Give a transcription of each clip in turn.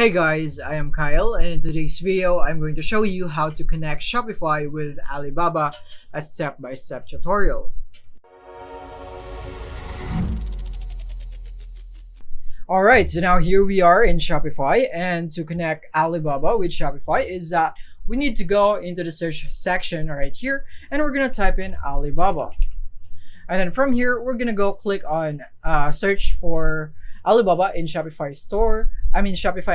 Hey guys, I am Kyle, and in today's video, I'm going to show you how to connect Shopify with Alibaba, a step-by-step tutorial. Alright, so now here we are in Shopify, and to connect Alibaba with Shopify is that we need to go into the search section right here, and we're going to type in Alibaba. And then from here, we're going to go click on search for Alibaba in Shopify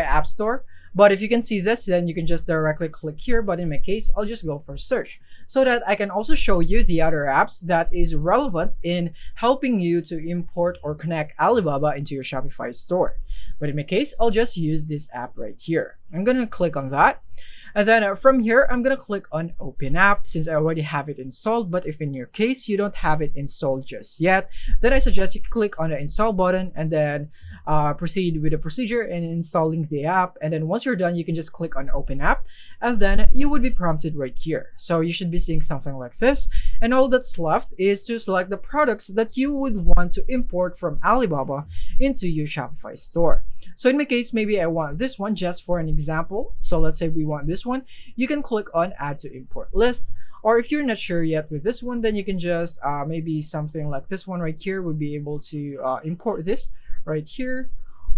App Store. But if you can see this, then you can just directly click here. But in my case, I'll just go for search so that I can also show you the other apps that is relevant in helping you to import or connect Alibaba into your Shopify store. But in my case, I'll just use this app right here. I'm going to click on that. And then from here, I'm going to click on Open App since I already have it installed. But if in your case, you don't have it installed just yet, then I suggest you click on the install button and then proceed with the procedure in installing the app. And then once you're done, you can just click on Open App and then you would be prompted right here. So you should be seeing something like this. And all that's left is to select the products that you would want to import from Alibaba into your Shopify store. So in my case, maybe I want this one just for an example. So let's say we want this one. You can click on Add to Import List. Or if you're not sure yet with this one, then you can just maybe something like this one right here would be able to import this right here.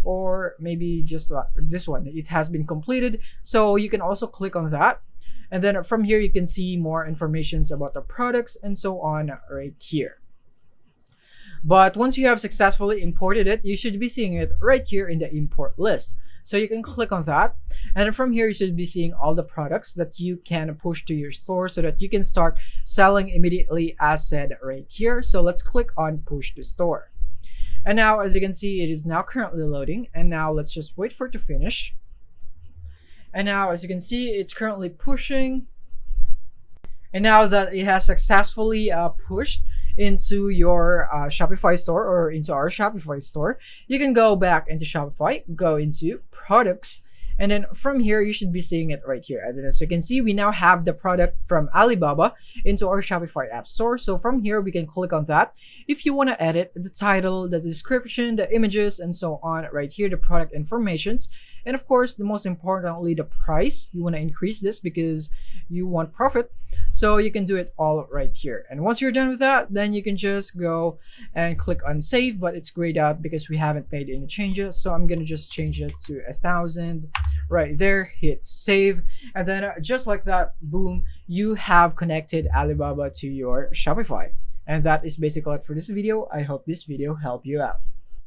Or maybe just this one. It has been completed. So you can also click on that. And then from here, you can see more information about the products and so on right here. But once you have successfully imported it, you should be seeing it right here in the import list. So you can click on that. And then from here, you should be seeing all the products that you can push to your store so that you can start selling immediately as said right here. So let's click on push to store. And now, as you can see, it is now currently loading. And now let's just wait for it to finish. And now, as you can see, it's currently pushing. And now that it has successfully pushed into your Shopify store or into our Shopify store, you can go back into Shopify, go into products, and then from here, you should be seeing it right here. And then as you can see, we now have the product from Alibaba into our Shopify app store. So from here, we can click on that. If you want to edit the title, the description, the images, and so on right here, the product informations. And of course, the most importantly, the price. You want to increase this because you want profit. So you can do it all right here. And once you're done with that, then you can just go and click on save, but it's grayed out because we haven't made any changes. So I'm going to just change this to 1,000 right there, hit save. And then just like that, boom, you have connected Alibaba to your Shopify. And that is basically it for this video. I hope this video helped you out.